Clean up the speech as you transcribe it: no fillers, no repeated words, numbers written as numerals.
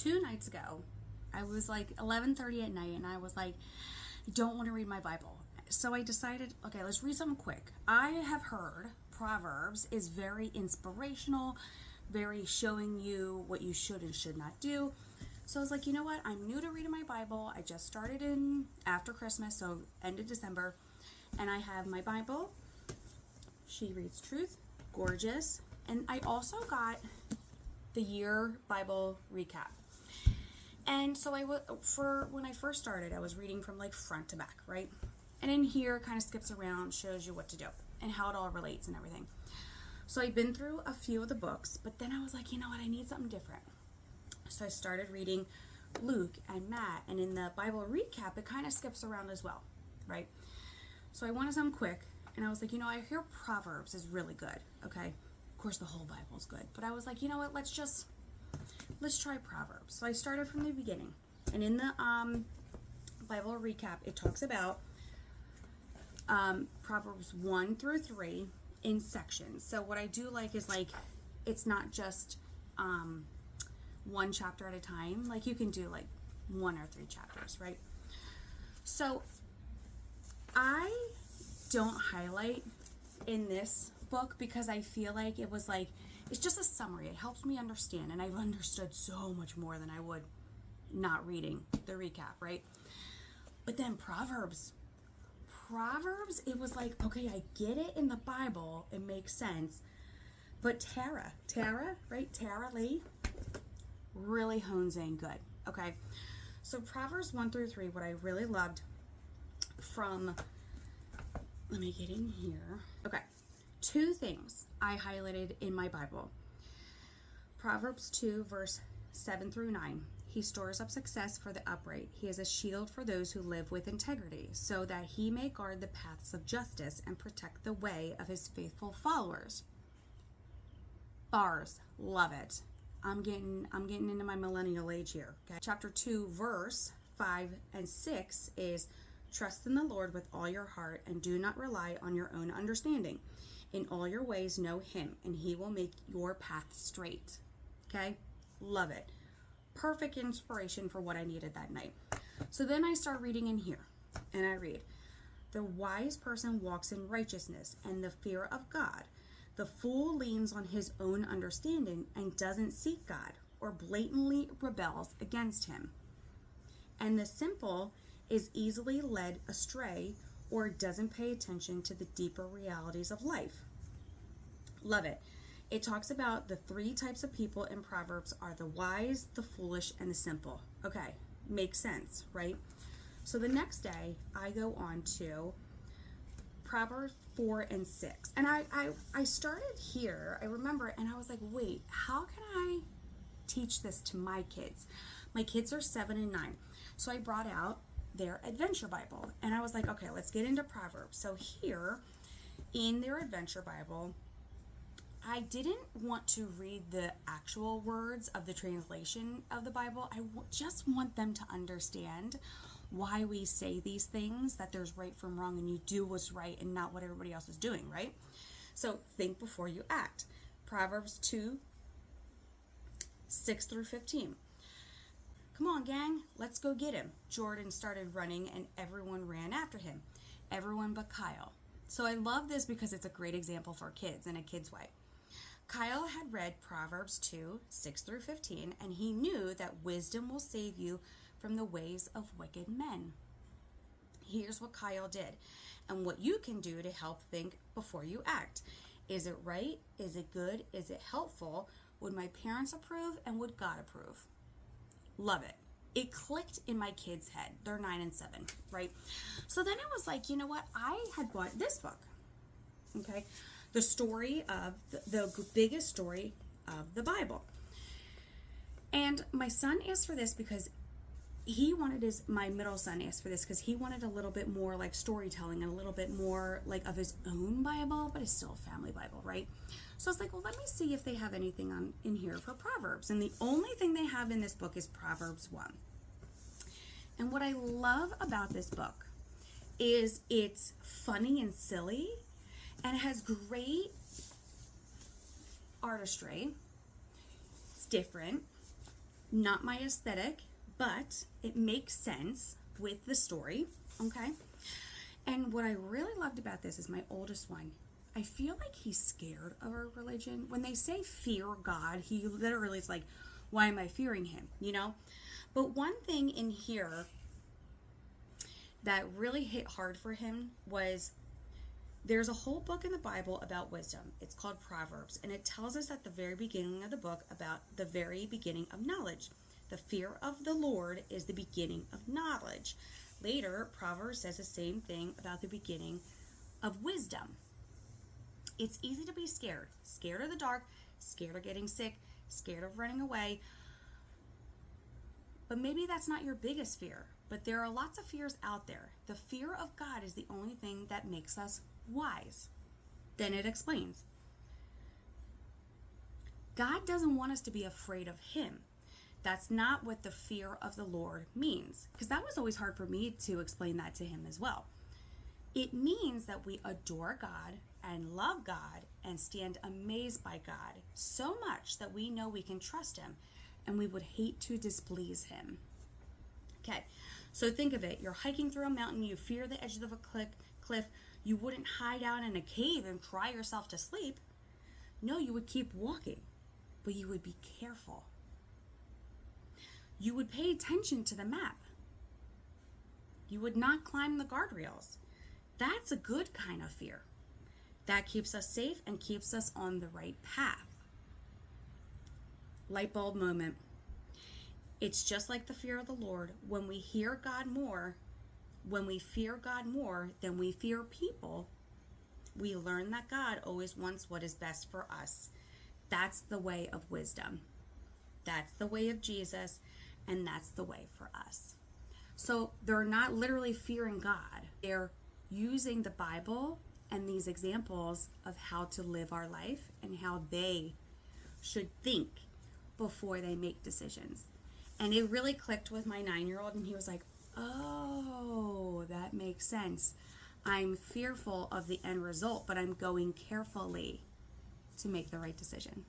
2 nights ago, I was like 11:30 at night, and I was like, I don't want to read my Bible. So I decided, okay, let's read something quick. I have heard Proverbs is very inspirational, very showing you what you should and should not do. So I was like, you know what? I'm new to reading my Bible. I just started in after Christmas, so end of December. And I have my Bible. She Reads Truth. Gorgeous. And I also got the year Bible recap. And so when I first started, I was reading from like front to back, right? And in here, kind of skips around, shows you what to do and how it all relates and everything. So I've been through a few of the books, but then I was like, you know what? I need something different. So I started reading Luke and Matt, and in the Bible recap, it kind of skips around as well, right? So I wanted something quick, and I was like, you know, I hear Proverbs is really good, okay? Of course, the whole Bible is good, but I was like, you know what? Let's try Proverbs. So I started from the beginning, and in the Bible recap, it talks about Proverbs 1 through 3 in sections. So what I do like is like, it's not just one chapter at a time. Like you can do like 1 or 3 chapters, right? So I don't highlight in this book because I feel like it was like, it's just a summary. It helps me understand, and I've understood so much more than I would not reading the recap, right? But then Proverbs, it was like, okay, I get it in the Bible. It makes sense. But Tara, right? Tara Lee really hones in good, okay? So Proverbs 1 through 3, what I really loved from, let me get in here. Okay, 2 things I highlighted in my Bible. Proverbs 2, verse 7 through 9. He stores up success for the upright. He is a shield for those who live with integrity, so that he may guard the paths of justice and protect the way of his faithful followers. Bars, love it. I'm getting into my millennial age here. Okay. Chapter 2, verse 5 and 6 is, trust in the Lord with all your heart and do not rely on your own understanding. In all your ways know him, and he will make your path straight. Okay? Love it. Perfect inspiration for what I needed that night. So then I start reading in here, and I read, the wise person walks in righteousness and the fear of God. The fool leans on his own understanding and doesn't seek God or blatantly rebels against him. And the simple is easily led astray or doesn't pay attention to the deeper realities of life. Love it. It talks about the 3 types of people in Proverbs are the wise, the foolish, and the simple. Okay, makes sense, right? So the next day, I go on to Proverbs 4 and 6. And I started here, I remember, and I was like, wait, how can I teach this to my kids? My kids are 7 and 9. So I brought out their adventure Bible, and I was like, okay, let's get into Proverbs. So here in their adventure Bible, I didn't want to read the actual words of the translation of the Bible. I just want them to understand why we say these things, that there's right from wrong and you do what's right and not what everybody else is doing, right? So think before you act. Proverbs 2, 6 through 15. Come on, gang, let's go get him. Jordan started running and everyone ran after him. Everyone but Kyle. So I love this because it's a great example for kids in a kid's way. Kyle had read Proverbs 2, 6 through 15, and he knew that wisdom will save you from the ways of wicked men. Here's what Kyle did and what you can do to help think before you act. Is it right? Is it good? Is it helpful? Would my parents approve, and would God approve? Love it. It clicked in my kids' head. They're 9 and 7, right? So then I was like, you know what? I had bought this book, okay? The story of the biggest story of the Bible. And my son asked for this because my middle son asked for this because he wanted a little bit more like storytelling and a little bit more like of his own Bible, but it's still a family Bible, right? So I was like, well, let me see if they have anything in here for Proverbs. And the only thing they have in this book is Proverbs 1. And what I love about this book is it's funny and silly, and it has great artistry. It's different. Not my aesthetic, but it makes sense with the story, okay? And what I really loved about this is my oldest one. I feel like he's scared of our religion. When they say fear God, he literally is like, why am I fearing him, you know? But one thing in here that really hit hard for him was there's a whole book in the Bible about wisdom. It's called Proverbs, and it tells us at the very beginning of the book about the very beginning of knowledge. The fear of the Lord is the beginning of knowledge. Later, Proverbs says the same thing about the beginning of wisdom. It's easy to be scared. Scared of the dark, scared of getting sick, scared of running away. But maybe that's not your biggest fear. But there are lots of fears out there. The fear of God is the only thing that makes us wise. Then it explains. God doesn't want us to be afraid of him. That's not what the fear of the Lord means. Because that was always hard for me to explain that to him as well. It means that we adore God and love God and stand amazed by God so much that we know we can trust him and we would hate to displease him. Okay, so think of it. You're hiking through a mountain. You fear the edge of a cliff. You wouldn't hide out in a cave and cry yourself to sleep. No, you would keep walking, but you would be careful. You would pay attention to the map. You would not climb the guardrails. That's a good kind of fear. That keeps us safe and keeps us on the right path. Light bulb moment. It's just like the fear of the Lord. When we hear God more, when we fear God more than we fear people, we learn that God always wants what is best for us. That's the way of wisdom. That's the way of Jesus, and that's the way for us. So they're not literally fearing God. They're using the Bible and these examples of how to live our life and how they should think before they make decisions. And it really clicked with my 9-year-old, and he was like, oh, that makes sense. I'm fearful of the end result, but I'm going carefully to make the right decision.